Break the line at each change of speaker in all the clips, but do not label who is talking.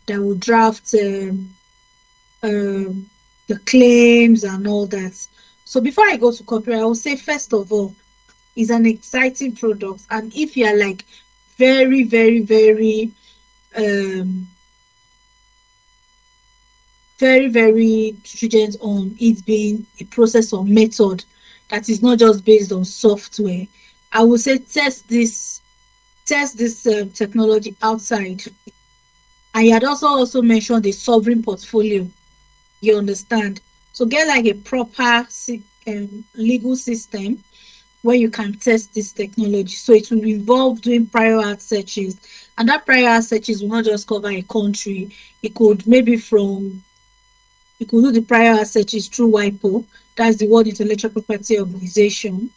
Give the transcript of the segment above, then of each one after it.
that will draft um, the claims and all that. So before I go to copyright, I will say first of all, it's an exciting product, and if you are like very, very, very um very, very stringent on it being a process or method that is not just based on software, I would say test this technology outside. And you had also mentioned the sovereign portfolio. You understand? So get like a proper legal system where you can test this technology. So it will involve doing prior art searches, and that prior art searches will not just cover a country. It could maybe from You could do the prior art searches through WIPO. That's the World Intellectual Property Organization.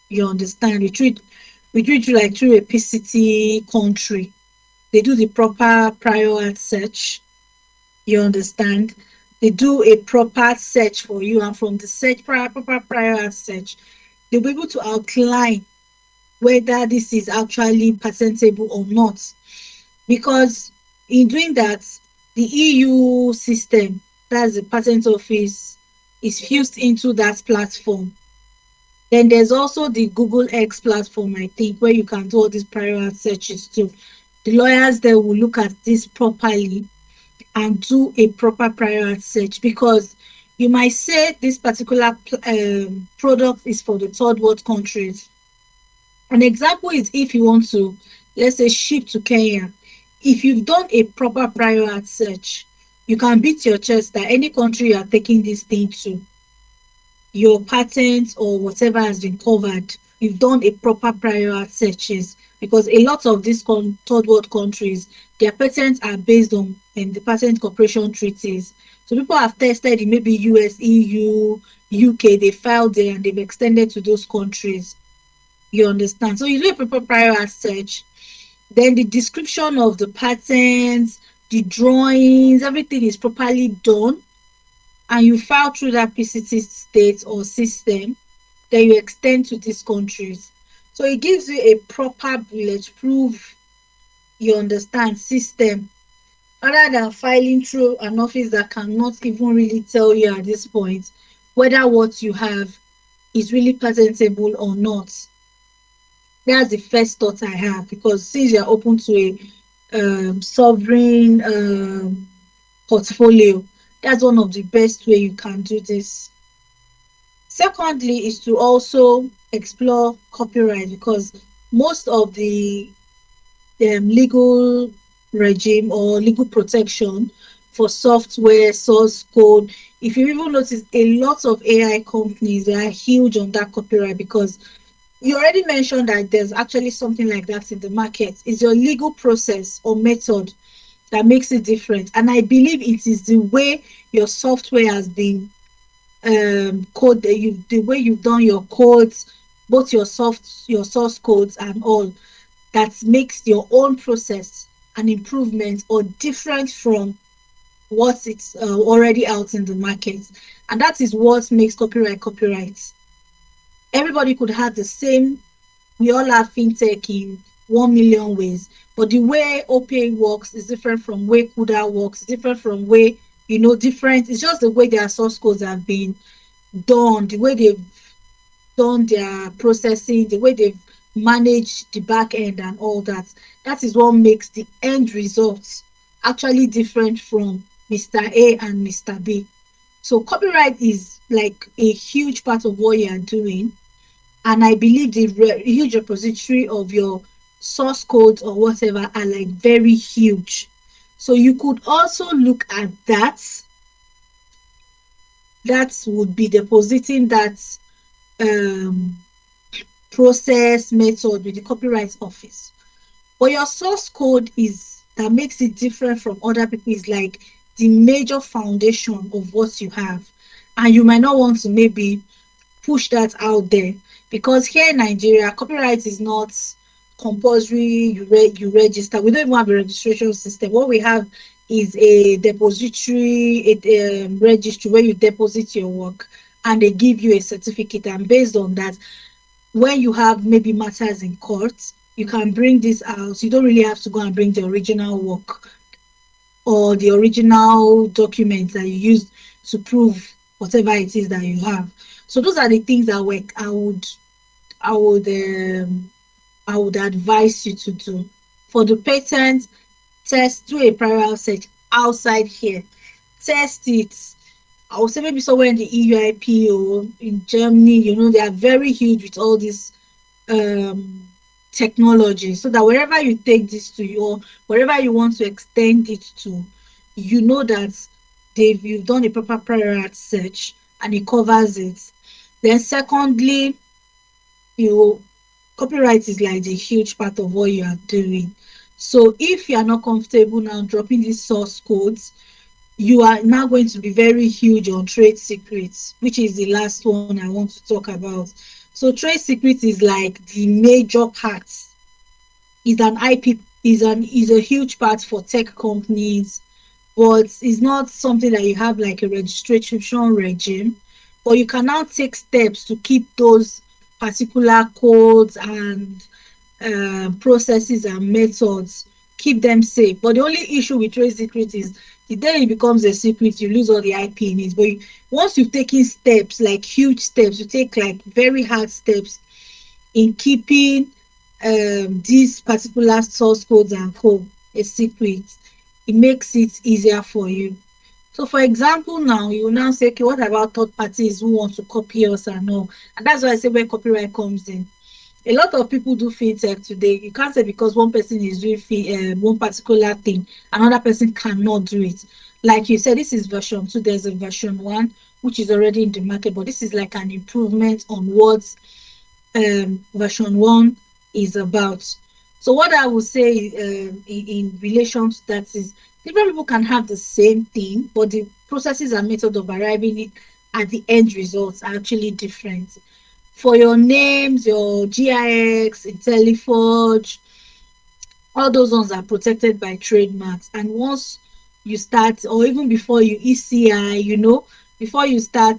You understand? We treat you like through a PCT country. They do the proper prior art search. You understand? They do a proper search for you, and from the proper prior art search, they'll be able to outline whether this is actually patentable or not. Because in doing that, the EU system, that's the patent office, is fused into that platform. Then there's also the Google X platform, I think, where you can do all these prior searches too. The lawyers there will look at this properly and do a proper prior search, because you might say this particular product is for the third world countries. An example is if you want to, let's say, ship to Kenya. If you've done a proper prior art search, you can beat your chest that any country you are taking this thing to, your patent or whatever has been covered. You've done a proper prior art searches, because a lot of these third world countries, their patents are based on the patent cooperation treaties. So people have tested in maybe US, EU, UK, they filed there and they've extended to those countries. You understand? So you do a proper prior art search, then the description of the patents, the drawings, everything is properly done, and you file through that PCT state or system, then you extend to these countries. So it gives you a proper bulletproof, you understand, system, rather than filing through an office that cannot even really tell you at this point whether what you have is really patentable or not. That's the first thought I have, because since you're open to a sovereign portfolio, that's one of the best way you can do this. Secondly, is to also explore copyright, because most of the legal regime or legal protection for software, source code, if you even notice, a lot of AI companies, they are huge on that copyright, because you already mentioned that there's actually something like that in the market. It's your legal process or method that makes it different. And I believe it is the way your software has been coded, the way you've done your codes, both your source codes and all, that makes your own process an improvement or different from what it's already out in the market. And that is what makes copyright. Everybody could have the same, we all have fintech in 1 million ways, but the way OPay works is different from way CUDA works, different from way, different. It's just the way their source codes have been done, the way they've done their processing, the way they've managed the back end and all that. That is what makes the end results actually different from Mr. A and Mr. B. So copyright is like a huge part of what you are doing, and I believe the huge repository of your source codes or whatever are like very huge. So you could also look at that. That would be depositing that um, process method with the copyright office. But your source code is that makes it different from other people, is like the major foundation of what you have. And you might not want to maybe push that out there, because here in Nigeria, copyright is not compulsory. You register. We don't even have a registration system. What we have is a depository, a registry where you deposit your work, and they give you a certificate. And based on that, when you have maybe matters in court, you can bring this out. You don't really have to go and bring the original work or the original documents that you used to prove whatever it is that you have. So those are the things that I would I would advise you to do. For the patent, test, do a parallel search outside here. Test it. I would say maybe somewhere in the EUIP or in Germany, they are very huge with all this um, technology. So that wherever you take this to, or wherever you want to extend it to, you know that you've done a proper parallel search and it covers it. Then secondly, you copyright is like the huge part of what you are doing. So if you are not comfortable now dropping these source codes, you are now going to be very huge on trade secrets, which is the last one I want to talk about. So trade secrets is like the major part, is an IP, is a huge part for tech companies, but it's not something that you have like a registration regime. But you can now take steps to keep those particular codes and processes and methods, keep them safe. But the only issue with trade secret is the day it becomes a secret, you lose all the IP in it. But once you've taken steps, like huge steps, you take like very hard steps in keeping these particular source codes and code a secret, it makes it easier for you. So, for example, now you will now say, okay, what about third parties who want to copy us and all? And that's why I say where copyright comes in. A lot of people do fintech today. You can't say because one person is doing one particular thing, another person cannot do it. Like you said, this is version 2. There's a version 1 which is already in the market, but this is like an improvement on what version 1 is about. So what I would say in relation to that is different people can have the same thing, but the processes and method of arriving at the end results are actually different. For your names, your GIX, IntelliForge, all those ones are protected by trademarks. And once you start, or even before you ECI, before you start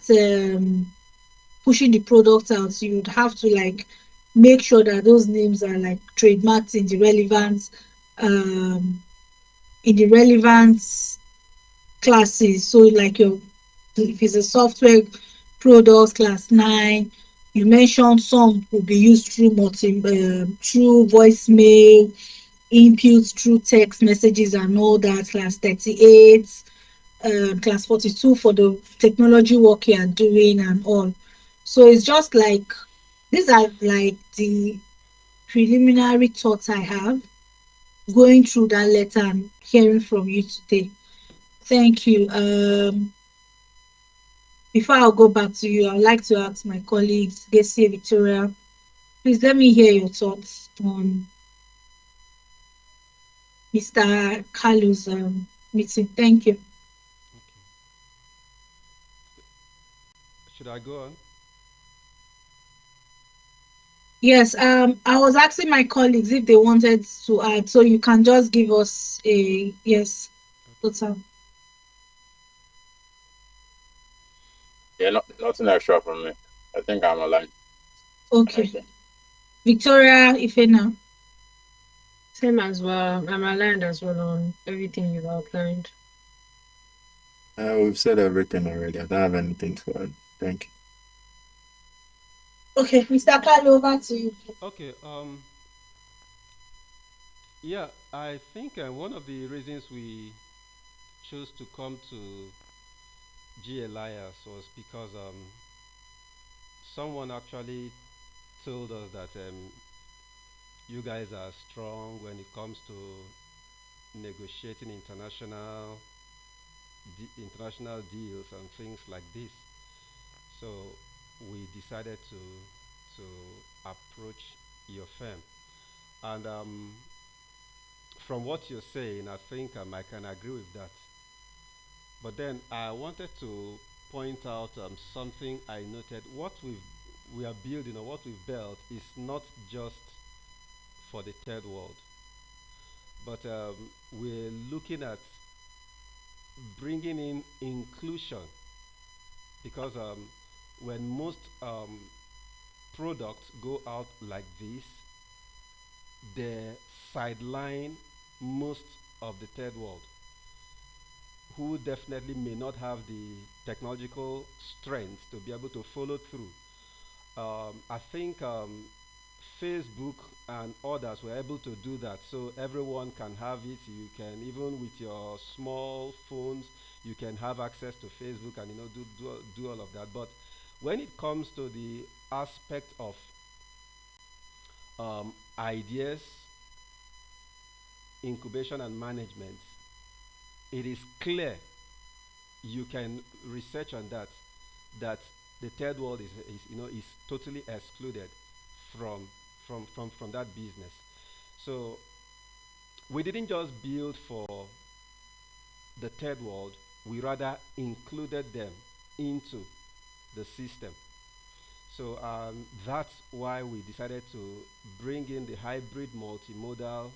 pushing the product out, you would have to like make sure that those names are like trademarked um in the relevant classes. So like your, if it's a software product class 9, you mentioned some will be used through through voicemail, inputs through text messages and all that, class 38, class 42 for the technology work you are doing and all. So it's just like these are like the preliminary thoughts I have going through that letter and hearing from you today. Thank you. Before I'll go back to you, I'd like to ask my colleagues, Gessie, Victoria, please let me hear your thoughts on Mr. Kalu's meeting. Thank you.
Okay. Should I go on?
Yes, I was asking my colleagues if they wanted to add, so you can just give us a yes.
Okay.
Total.
Yeah, nothing extra from me. I think I'm aligned.
Okay.
Thank you.
Victoria Ifena.
Same as well. I'm aligned as well on everything you've outlined.
We've said everything already. I don't have anything to add. Thank you.
Okay, Mr. Kalu, over to you.
Okay. Yeah, I think one of the reasons we chose to come to G Elias was because someone actually told us that you guys are strong when it comes to negotiating international deals and things like this. So we decided to approach your firm. And from what you're saying, I think I can agree with that. But then I wanted to point out something I noted. What we are building or what we've built is not just for the third world, but we're looking at bringing in inclusion because when most products go out like this, they sideline most of the third world. who definitely may not have the technological strength to be able to follow through. I think Facebook and others were able to do that, so everyone can have it. You can, even with your small phones, you can have access to Facebook and do all of that. But when it comes to the aspect of ideas, incubation, and management, it is clear, you can research on that, that the third world is totally excluded from from that business. So we didn't just build for the third world, we rather included them into the system. So that's why we decided to bring in the hybrid multimodal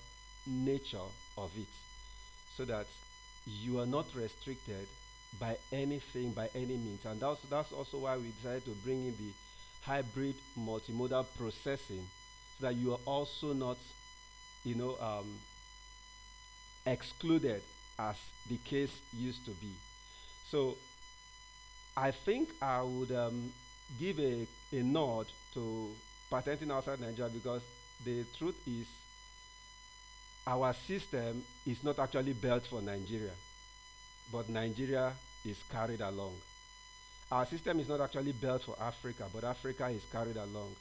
nature of it, so that you are not restricted by anything, by any means. And that's also why we decided to bring in the hybrid multimodal processing, so that you are also not, you know, excluded as the case used to be. So I think I would give a nod to patenting outside Nigeria, because the truth is our system is not actually built for Nigeria, but Nigeria is carried along. Our system is not actually built for Africa, but Africa is carried along.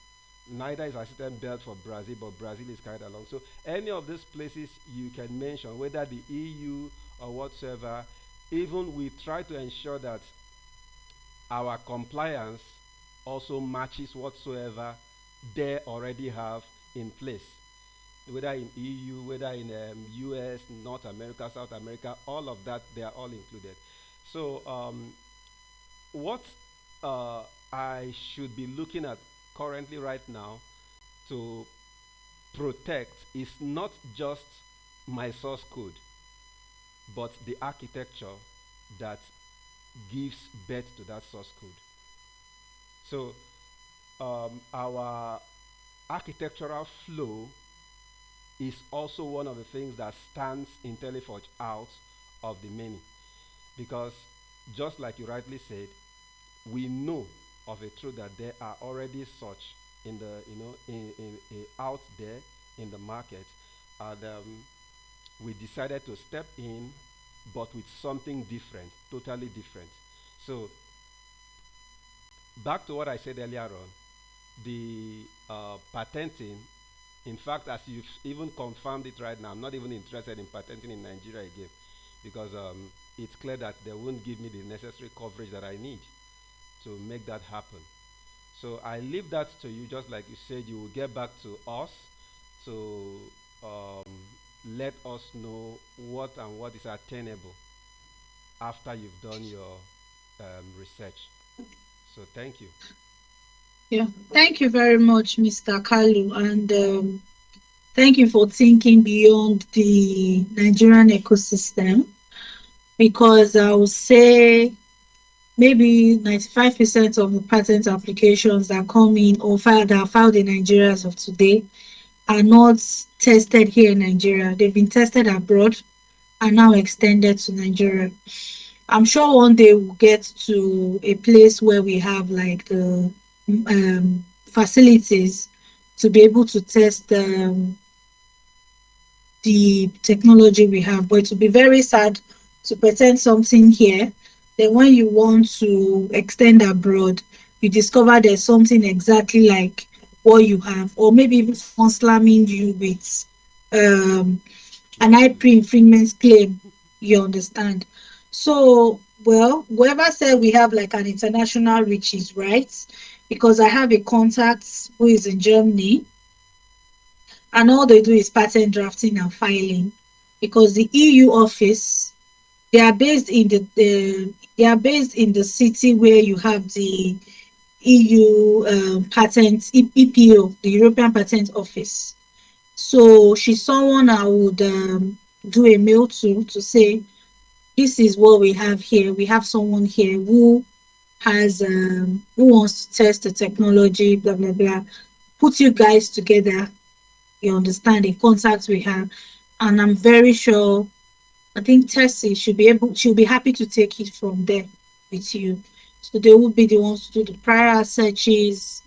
Neither is our system built for Brazil, but Brazil is carried along. So any of these places you can mention, whether the EU or whatsoever, even we try to ensure that our compliance also matches whatsoever they already have in place, whether in EU, whether in US, North America, South America, all of that, they are all included. So what I should be looking at currently right now to protect is not just my source code, but the architecture that gives birth to that source code. So our architectural flow is also one of the things that stands IntelliForge out of the many, because just like you rightly said, we know of a truth that there are already such in the out there in the market, and we decided to step in, but with something different, totally different. So back to what I said earlier on, the patenting. In fact, as you've even confirmed it right now, I'm not even interested in patenting in Nigeria again, because it's clear that they won't give me the necessary coverage that I need to make that happen. So I leave that to you, just like you said, you will get back to us to um, let us know what and what is attainable after you've done your research. So thank you.
Yeah. Thank you very much, Mr. Kalu, and thank you for thinking beyond the Nigerian ecosystem, because I would say maybe 95% of the patent applications that come in or filed that are filed in Nigeria as of today are not tested here in Nigeria. They've been tested abroad and now extended to Nigeria. I'm sure one day we'll get to a place where we have like the facilities to be able to test the technology we have. But it would be very sad to pretend something here, then when you want to extend abroad, you discover there's something exactly like what you have, or maybe even someone slamming you with um, an IP infringement claim. You understand? So, well, whoever said we have like an international reach is right, because I have a contact who is in Germany, and all they do is patent drafting and filing, because the EU office, they are based in they are based in the city where you have the EU patent EPO, the European Patent Office. So she's someone I would do a mail to say, this is what we have here. We have someone here who wants to test the technology, blah blah blah. Put you guys together. You understand the contacts we have, and I'm very sure I think Tessie she'll be happy to take it from there with you. So they will be the ones to do the prior searches,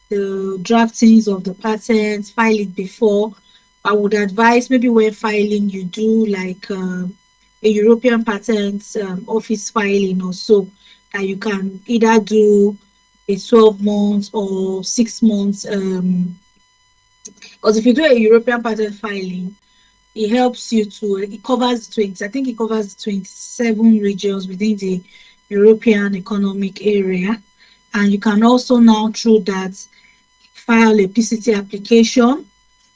the draftings of the patents, file it before. I would advise maybe when filing, you do like a European patent office filing or so, that you can either do a 12 months or 6 months. Because if you do a European patent filing, it helps you to, it covers 20, I think it covers 27 regions within the European Economic Area. And you can also now, through that, file a PCT application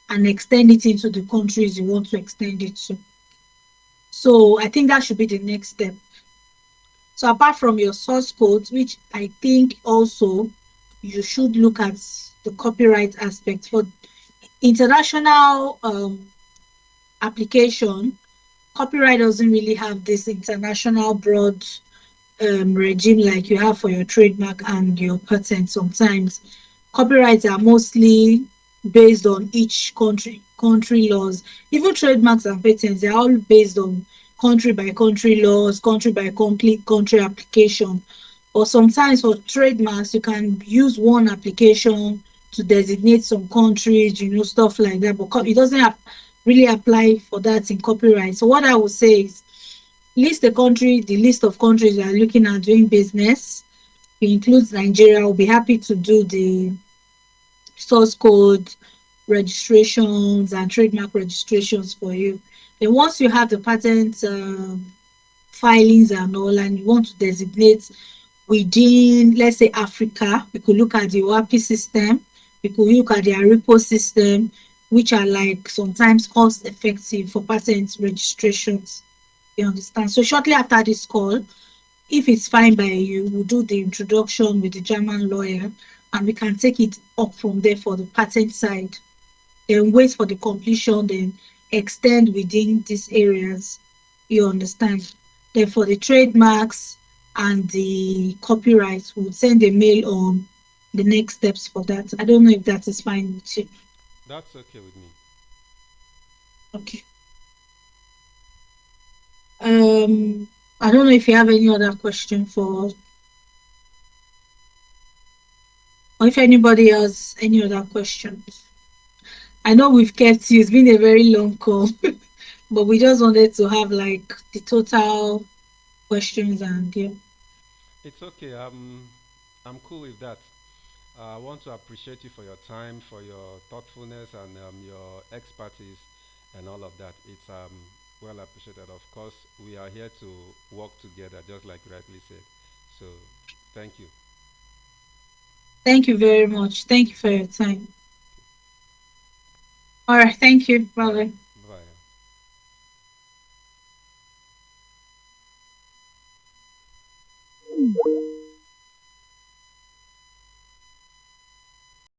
and extend it into the countries you want to extend it to. So I think that should be the next step. So apart from your source code, which I think also you should look at the copyright aspect for international application. Copyright doesn't really have this international broad regime like you have for your trademark and your patent. Sometimes copyrights are mostly based on each country laws. Even trademarks and patents, they're all based on country by country laws, country by country application. Or sometimes for trademarks, you can use one application to designate some countries, stuff like that. But it doesn't really apply for that in copyright. So what I would say is the list of countries you are looking at doing business. It includes Nigeria. We'll be happy to do the source code registrations and trademark registrations for you. Then once you have the patent filings and all, and you want to designate within, let's say, Africa, we could look at the WAPI system, we could look at the ARIPO system, which are like sometimes cost effective for patent registrations. You understand? So shortly after this call, if it's fine by you, we'll do the introduction with the German lawyer and we can take it up from there for the patent side. Then wait for the completion, then extend within these areas. You understand? Then for the trademarks and the copyrights, we'll send a mail on the next steps for that. I don't know if that is fine with you.
That's okay with me.
Okay. I don't know if you have any other question for, or if anybody has any other questions. I know we've kept you. It's been a very long call, but we just wanted to have like the total questions and yeah.
It's okay. I'm cool with that. I want to appreciate you for your time, for your thoughtfulness, and your expertise, and all of that. It's well appreciated. Of course, we are here to work together, just like you rightly said. So, thank you.
Thank you very much. Thank you for your time. All right. Thank you.
All
Bye
right.
bye.